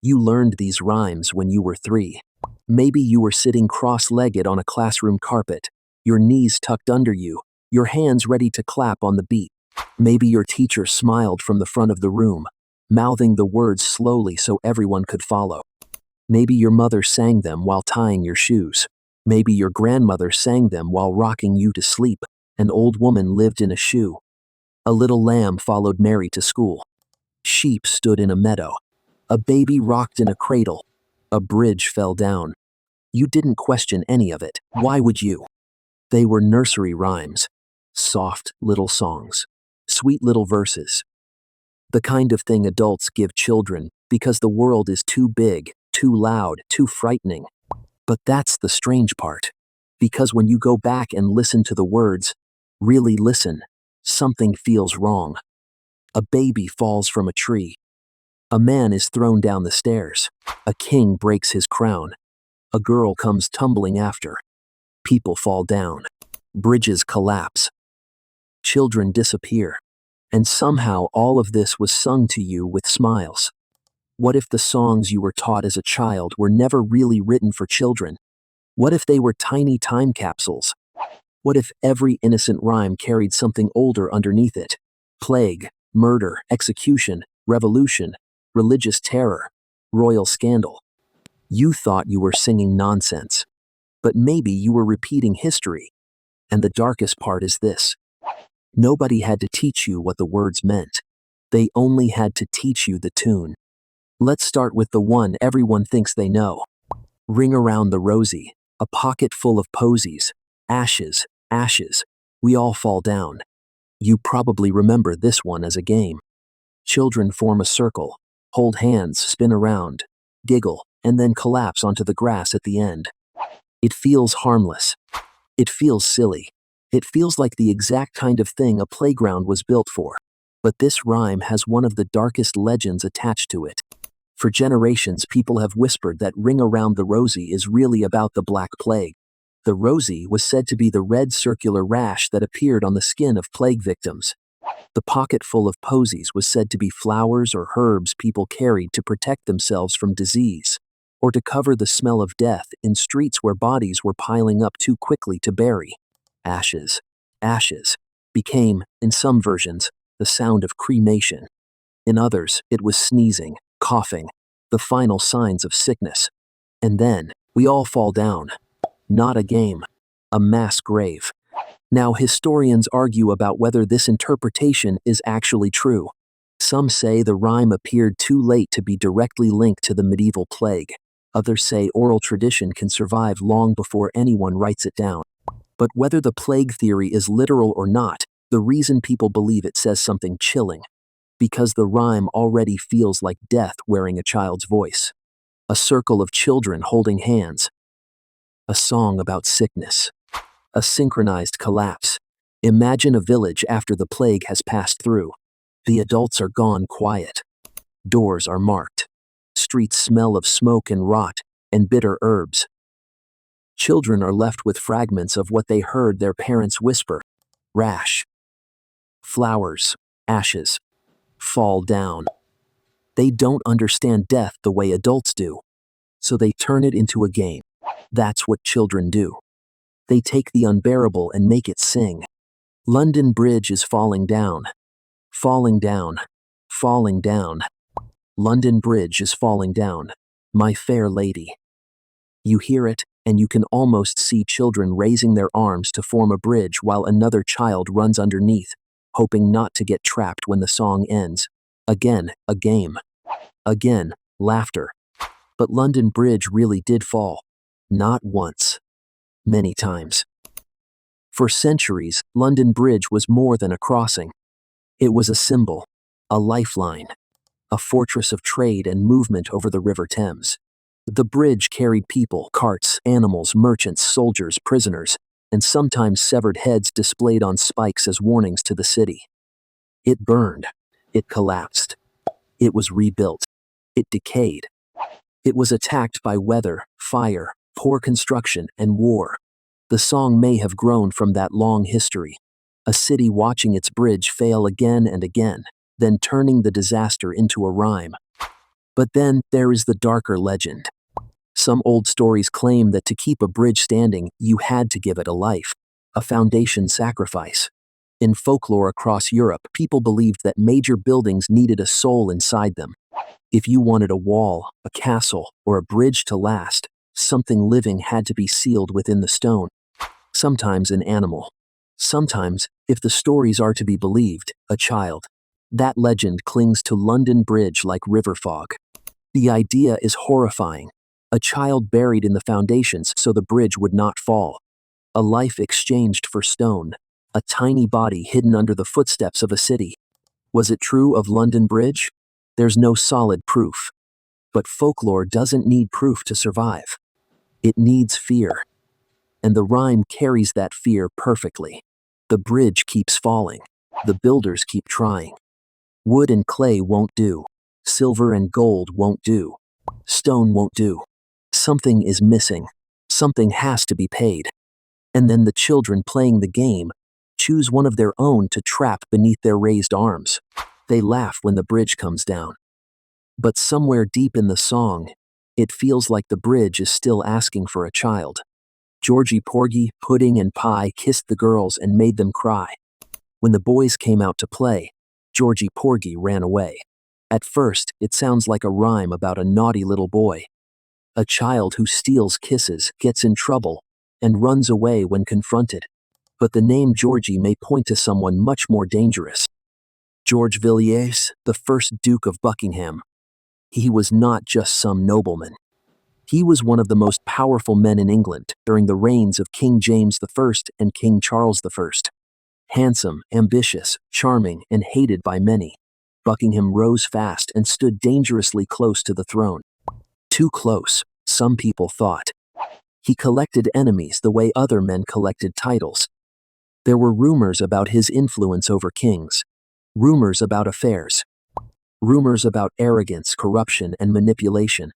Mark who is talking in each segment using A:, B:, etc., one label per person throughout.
A: You learned these rhymes when you were 3. Maybe you were sitting cross-legged on a classroom carpet, your knees tucked under you, your hands ready to clap on the beat. Maybe your teacher smiled from the front of the room, mouthing the words slowly so everyone could follow. Maybe your mother sang them while tying your shoes. Maybe your grandmother sang them while rocking you to sleep. An old woman lived in a shoe. A little lamb followed Mary to school. Sheep stood in a meadow. A baby rocked in a cradle. A bridge fell down. You didn't question any of it. Why would you? They were nursery rhymes. Soft little songs. Sweet little verses. The kind of thing adults give children because the world is too big, too loud, too frightening. But that's the strange part. Because when you go back and listen to the words, really listen, something feels wrong. A baby falls from a tree. A man is thrown down the stairs. A king breaks his crown. A girl comes tumbling after. People fall down. Bridges collapse. Children disappear. And somehow all of this was sung to you with smiles. What if the songs you were taught as a child were never really written for children? What if they were tiny time capsules? What if every innocent rhyme carried something older underneath it? Plague, murder, execution, revolution, religious terror, royal scandal. You thought you were singing nonsense. But maybe you were repeating history. And the darkest part is this. Nobody had to teach you what the words meant. They only had to teach you the tune. Let's start with the one everyone thinks they know. Ring around the Rosie, a pocket full of posies. Ashes, ashes, we all fall down. You probably remember this one as a game. Children form a circle, hold hands, spin around, giggle, and then collapse onto the grass at the end. It feels harmless. It feels silly. It feels like the exact kind of thing a playground was built for. But this rhyme has one of the darkest legends attached to it. For generations, people have whispered that Ring Around the Rosie is really about the Black Plague. The Rosie was said to be the red circular rash that appeared on the skin of plague victims. The pocket full of posies was said to be flowers or herbs people carried to protect themselves from disease, or to cover the smell of death in streets where bodies were piling up too quickly to bury. Ashes, ashes, became, in some versions, the sound of cremation. In others, it was sneezing, coughing, the final signs of sickness. And then, we all fall down. Not a game, a mass grave. Now, historians argue about whether this interpretation is actually true. Some say the rhyme appeared too late to be directly linked to the medieval plague. Others say oral tradition can survive long before anyone writes it down. But whether the plague theory is literal or not, the reason people believe it says something chilling. Because the rhyme already feels like death wearing a child's voice. A circle of children holding hands. A song about sickness. A synchronized collapse. Imagine a village after the plague has passed through. The adults are gone quiet. Doors are marked. Streets smell of smoke and rot, and bitter herbs. Children are left with fragments of what they heard their parents whisper. Rash. Flowers. Ashes. Fall down. They don't understand death the way adults do. So they turn it into a game. That's what children do. They take the unbearable and make it sing. London Bridge is falling down. Falling down. Falling down. London Bridge is falling down. My fair lady. You hear it, and you can almost see children raising their arms to form a bridge while another child runs underneath, hoping not to get trapped when the song ends. Again, a game. Again, laughter. But London Bridge really did fall. Not once. Many times. For centuries, London Bridge was more than a crossing. It was a symbol, a lifeline, a fortress of trade and movement over the River Thames. The bridge carried people, carts, animals, merchants, soldiers, prisoners, and sometimes severed heads displayed on spikes as warnings to the city. It burned. It collapsed. It was rebuilt. It decayed. It was attacked by weather, fire, poor construction, and war. The song may have grown from that long history. A city watching its bridge fail again and again, then turning the disaster into a rhyme. But then there is the darker legend. Some old stories claim that to keep a bridge standing, you had to give it a life, a foundation sacrifice. In folklore across Europe, people believed that major buildings needed a soul inside them. If you wanted a wall, a castle, or a bridge to last, something living had to be sealed within the stone. Sometimes an animal. Sometimes, if the stories are to be believed, a child. That legend clings to London Bridge like river fog. The idea is horrifying. A child buried in the foundations so the bridge would not fall. A life exchanged for stone. A tiny body hidden under the footsteps of a city. Was it true of London Bridge? There's no solid proof. But folklore doesn't need proof to survive. It needs fear. And the rhyme carries that fear perfectly. The bridge keeps falling. The builders keep trying. Wood and clay won't do. Silver and gold won't do. Stone won't do. Something is missing. Something has to be paid. And then the children playing the game choose one of their own to trap beneath their raised arms. They laugh when the bridge comes down. But somewhere deep in the song, it feels like the bridge is still asking for a child. Georgie, Porgie, Pudding, and Pie kissed the girls and made them cry. When the boys came out to play, Georgie Porgie ran away. At first, it sounds like a rhyme about a naughty little boy. A child who steals kisses, gets in trouble, and runs away when confronted. But the name Georgie may point to someone much more dangerous. George Villiers, the first Duke of Buckingham. He was not just some nobleman. He was one of the most powerful men in England during the reigns of King James I and King Charles I. Handsome, ambitious, charming, and hated by many, Buckingham rose fast and stood dangerously close to the throne. Too close, some people thought. He collected enemies the way other men collected titles. There were rumors about his influence over kings, rumors about affairs, rumors about arrogance, corruption, and manipulation.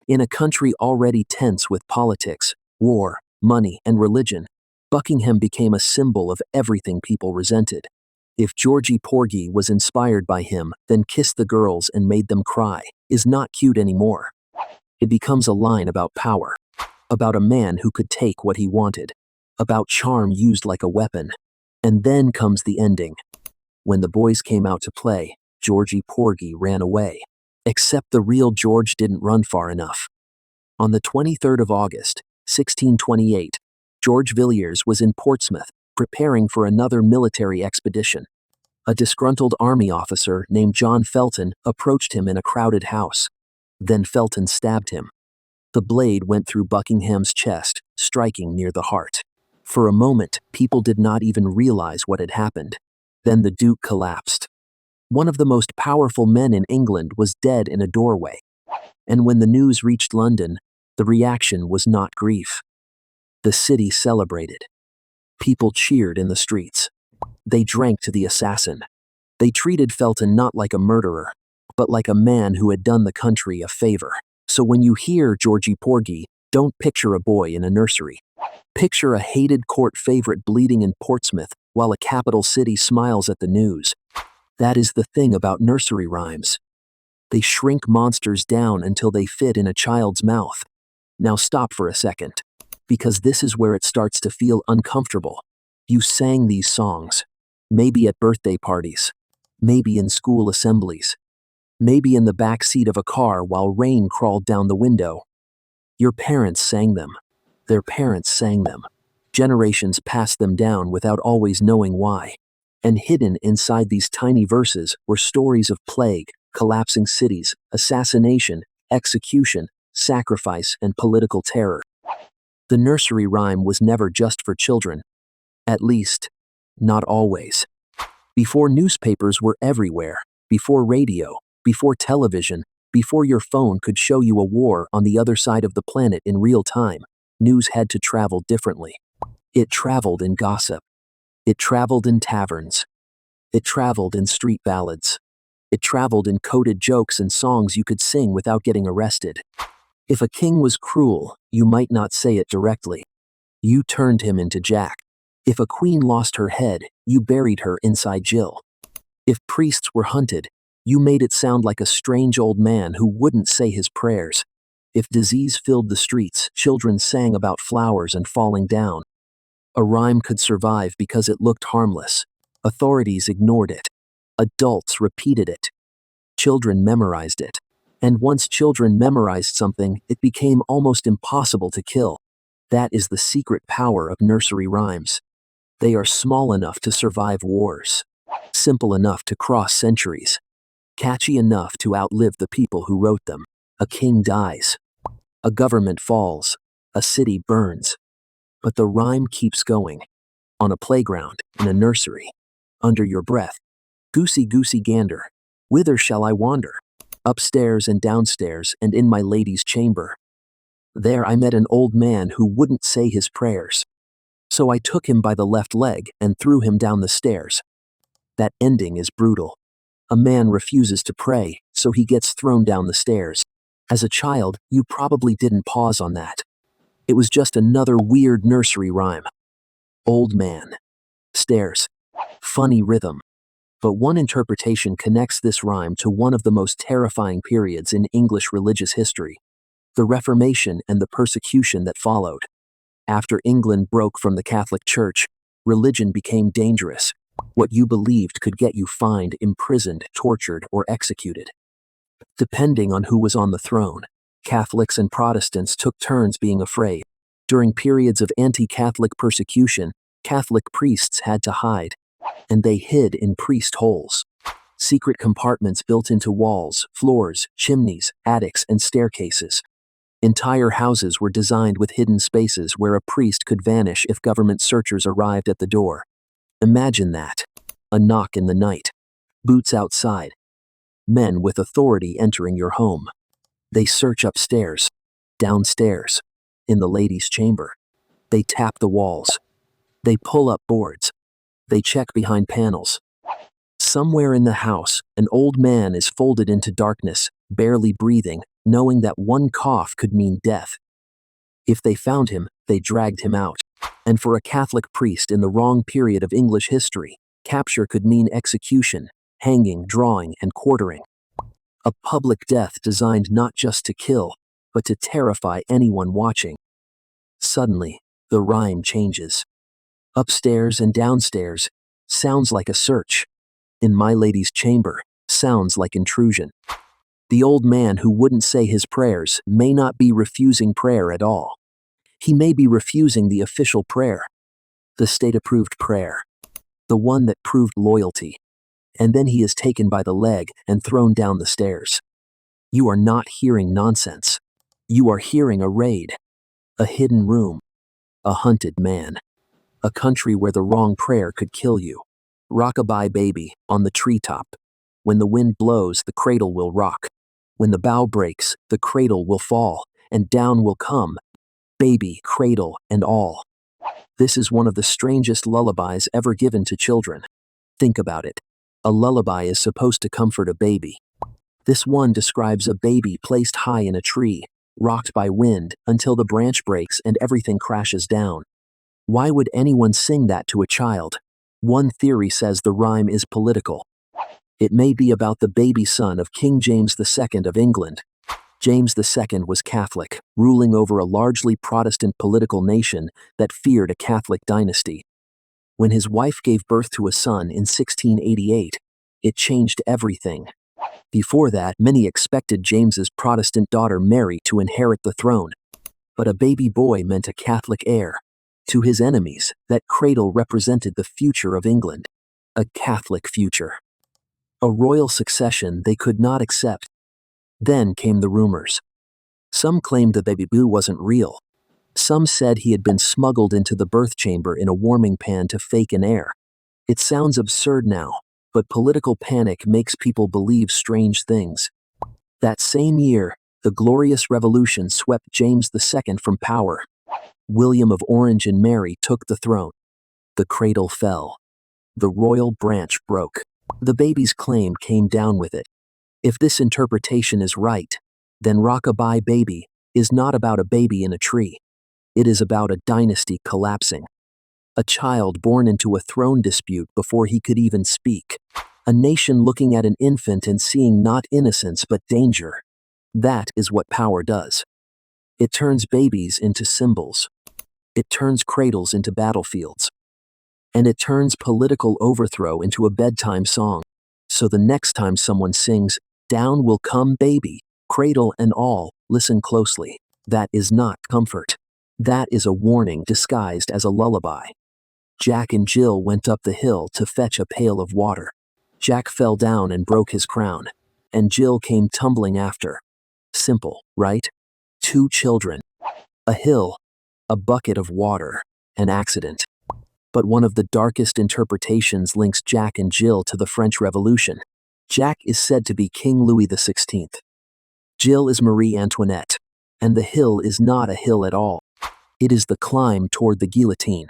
A: In a country already tense with politics, war, money, and religion, Buckingham became a symbol of everything people resented. If Georgie Porgie was inspired by him, then kissed the girls and made them cry, is not cute anymore. It becomes a line about power, about a man who could take what he wanted, about charm used like a weapon. And then comes the ending. When the boys came out to play, Georgie Porgie ran away. Except the real George didn't run far enough. On the 23rd of August, 1628, George Villiers was in Portsmouth, preparing for another military expedition. A disgruntled army officer named John Felton approached him in a crowded house. Then Felton stabbed him. The blade went through Buckingham's chest, striking near the heart. For a moment, people did not even realize what had happened. Then the Duke collapsed. One of the most powerful men in England was dead in a doorway. And when the news reached London, the reaction was not grief. The city celebrated. People cheered in the streets. They drank to the assassin. They treated Felton not like a murderer, but like a man who had done the country a favor. So when you hear Georgie Porgie, don't picture a boy in a nursery. Picture a hated court favorite bleeding in Portsmouth while a capital city smiles at the news. That is the thing about nursery rhymes. They shrink monsters down until they fit in a child's mouth. Now stop for a second, because this is where it starts to feel uncomfortable. You sang these songs, maybe at birthday parties, maybe in school assemblies, maybe in the back seat of a car while rain crawled down the window. Your parents sang them. Their parents sang them. Generations passed them down without always knowing why. And hidden inside these tiny verses were stories of plague, collapsing cities, assassination, execution, sacrifice, and political terror. The nursery rhyme was never just for children. At least, not always. Before newspapers were everywhere, before radio, before television, before your phone could show you a war on the other side of the planet in real time, news had to travel differently. It traveled in gossip. It traveled in taverns. It traveled in street ballads. It traveled in coded jokes and songs you could sing without getting arrested. If a king was cruel, you might not say it directly. You turned him into Jack. If a queen lost her head, you buried her inside Jill. If priests were hunted, You made it sound like a strange old man who wouldn't say his prayers. If disease filled the streets, children sang about flowers and falling down. A rhyme could survive because it looked harmless. Authorities ignored it. Adults repeated it. Children memorized it. And once children memorized something, it became almost impossible to kill. That is the secret power of nursery rhymes. They are small enough to survive wars, simple enough to cross centuries, catchy enough to outlive the people who wrote them. A king dies. A government falls. A city burns. But the rhyme keeps going. On a playground, in a nursery, under your breath. Goosey, goosey, gander, whither shall I wander? Upstairs and downstairs and in my lady's chamber. There I met an old man who wouldn't say his prayers. So I took him by the left leg and threw him down the stairs. That ending is brutal. A man refuses to pray, so he gets thrown down the stairs. As a child, you probably didn't pause on that. It was just another weird nursery rhyme. Old man. Stairs. Funny rhythm. But one interpretation connects this rhyme to one of the most terrifying periods in English religious history, the Reformation and the persecution that followed. After England broke from the Catholic Church, religion became dangerous. What you believed could get you fined, imprisoned, tortured, or executed. Depending on who was on the throne, Catholics and Protestants took turns being afraid. During periods of anti-Catholic persecution, Catholic priests had to hide. And they hid in priest holes. Secret compartments built into walls, floors, chimneys, attics, and staircases. Entire houses were designed with hidden spaces where a priest could vanish if government searchers arrived at the door. Imagine that. A knock in the night. Boots outside. Men with authority entering your home. They search upstairs, downstairs, in the lady's chamber. They tap the walls. They pull up boards. They check behind panels. Somewhere in the house, an old man is folded into darkness, barely breathing, knowing that one cough could mean death. If they found him, they dragged him out. And for a Catholic priest in the wrong period of English history, capture could mean execution, hanging, drawing, and quartering. A public death designed not just to kill, but to terrify anyone watching. Suddenly, the rhyme changes. Upstairs and downstairs sounds like a search. In my lady's chamber sounds like intrusion. The old man who wouldn't say his prayers may not be refusing prayer at all. He may be refusing the official prayer, the state-approved prayer, the one that proved loyalty. And then he is taken by the leg and thrown down the stairs. You are not hearing nonsense. You are hearing a raid, a hidden room, a hunted man. A country where the wrong prayer could kill you. Rock-a-bye baby, on the treetop. When the wind blows, the cradle will rock. When the bough breaks, the cradle will fall, and down will come, baby, cradle, and all. This is one of the strangest lullabies ever given to children. Think about it. A lullaby is supposed to comfort a baby. This one describes a baby placed high in a tree, rocked by wind, until the branch breaks and everything crashes down. Why would anyone sing that to a child? One theory says the rhyme is political. It may be about the baby son of King James II of England. James II was Catholic, ruling over a largely Protestant political nation that feared a Catholic dynasty. When his wife gave birth to a son in 1688, it changed everything. Before that, many expected James's Protestant daughter Mary to inherit the throne. But a baby boy meant a Catholic heir. To his enemies, that cradle represented the future of England. A Catholic future. A royal succession they could not accept. Then came the rumors. Some claimed the baby boo wasn't real. Some said he had been smuggled into the birth chamber in a warming pan to fake an heir. It sounds absurd now, but political panic makes people believe strange things. That same year, the Glorious Revolution swept James II from power. William of Orange and Mary took the throne. The cradle fell. The royal branch broke. The baby's claim came down with it. If this interpretation is right, then Rock-a-bye Baby is not about a baby in a tree. It is about a dynasty collapsing. A child born into a throne dispute before he could even speak. A nation looking at an infant and seeing not innocence but danger. That is what power does. It turns babies into symbols. It turns cradles into battlefields. And it turns political overthrow into a bedtime song. So the next time someone sings, "Down will come baby," cradle and all, listen closely. That is not comfort. That is a warning disguised as a lullaby. Jack and Jill went up the hill to fetch a pail of water. Jack fell down and broke his crown, and Jill came tumbling after. Simple, right? Two children. A hill, a bucket of water, an accident. But one of the darkest interpretations links Jack and Jill to the French Revolution. Jack is said to be King Louis XVI. Jill is Marie Antoinette, and the hill is not a hill at all. It is the climb toward the guillotine.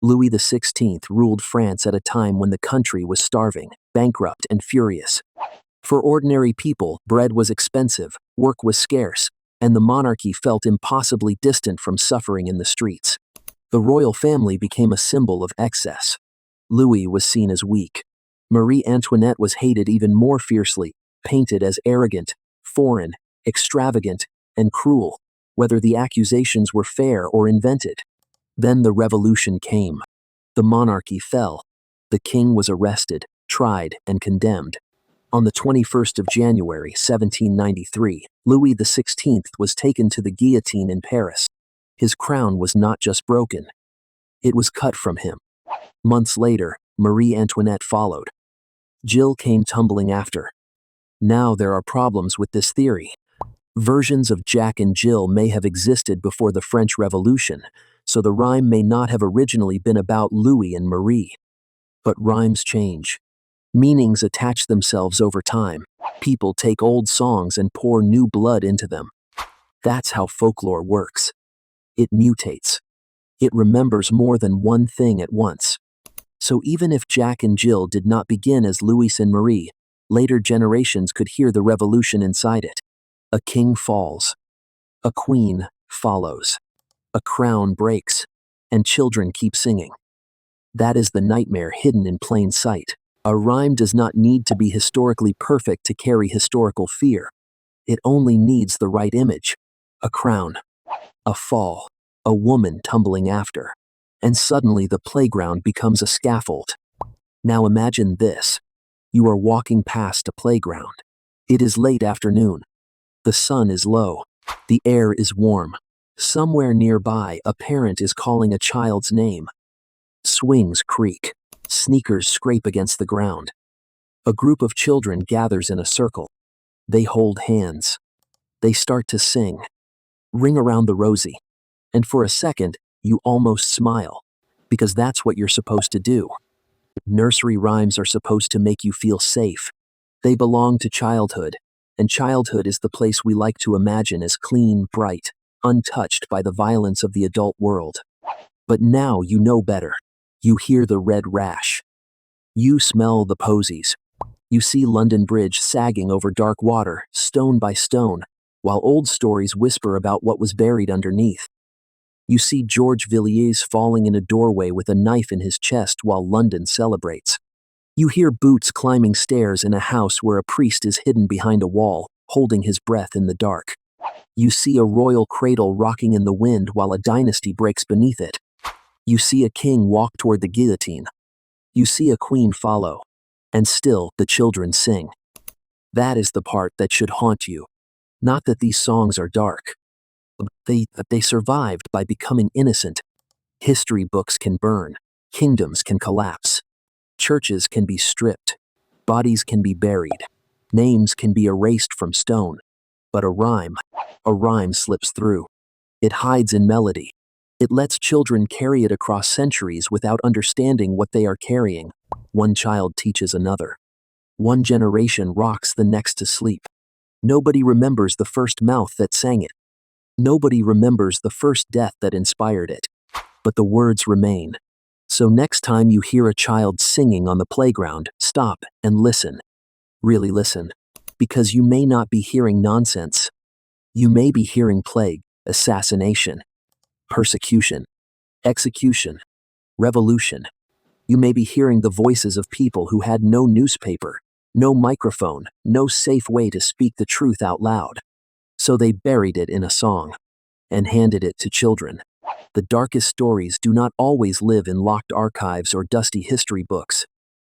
A: Louis XVI ruled France at a time when the country was starving, bankrupt, and furious. For ordinary people, bread was expensive, work was scarce, and the monarchy felt impossibly distant from suffering in the streets. The royal family became a symbol of excess. Louis was seen as weak. Marie Antoinette was hated even more fiercely, painted as arrogant, foreign, extravagant, and cruel, whether the accusations were fair or invented. Then the revolution came. The monarchy fell. The king was arrested, tried, and condemned. On the 21st of January, 1793, Louis XVI was taken to the guillotine in Paris. His crown was not just broken. It was cut from him. Months later, Marie Antoinette followed. Jill came tumbling after. Now there are problems with this theory. Versions of Jack and Jill may have existed before the French Revolution, so the rhyme may not have originally been about Louis and Marie. But rhymes change. Meanings attach themselves over time. People take old songs and pour new blood into them. That's how folklore works. It mutates. It remembers more than one thing at once. So even if Jack and Jill did not begin as Louis and Marie, later generations could hear the revolution inside it. A king falls. A queen follows. A crown breaks. And children keep singing. That is the nightmare hidden in plain sight. A rhyme does not need to be historically perfect to carry historical fear. It only needs the right image. A crown. A fall. A woman tumbling after. And suddenly the playground becomes a scaffold. Now imagine this. You are walking past a playground. It is late afternoon. The sun is low. The air is warm. Somewhere nearby, a parent is calling a child's name. Swings creak. Sneakers scrape against the ground. A group of children gathers in a circle. They hold hands. They start to sing. Ring Around the Rosie. And for a second, you almost smile. Because that's what you're supposed to do. Nursery rhymes are supposed to make you feel safe. They belong to childhood. And childhood is the place we like to imagine as clean, bright, untouched by the violence of the adult world. But now you know better. You hear the red rash. You smell the posies. You see London Bridge sagging over dark water, stone by stone, while old stories whisper about what was buried underneath. You see George Villiers falling in a doorway with a knife in his chest while London celebrates. You hear boots climbing stairs in a house where a priest is hidden behind a wall, holding his breath in the dark. You see a royal cradle rocking in the wind while a dynasty breaks beneath it. You see a king walk toward the guillotine. You see a queen follow. And still, the children sing. That is the part that should haunt you. Not that these songs are dark. They survived by becoming innocent. History books can burn. Kingdoms can collapse. Churches can be stripped. Bodies can be buried. Names can be erased from stone. But a rhyme slips through. It hides in melody. It lets children carry it across centuries without understanding what they are carrying. One child teaches another. One generation rocks the next to sleep. Nobody remembers the first mouth that sang it. Nobody remembers the first death that inspired it. But the words remain. So next time you hear a child singing on the playground, stop and listen. Really listen. Because you may not be hearing nonsense. You may be hearing plague, assassination, persecution, execution, revolution. You may be hearing the voices of people who had no newspaper, no microphone, no safe way to speak the truth out loud. So they buried it in a song and handed it to children. The darkest stories do not always live in locked archives or dusty history books.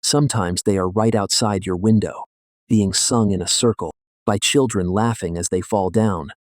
A: Sometimes they are right outside your window, being sung in a circle, by children laughing as they fall down,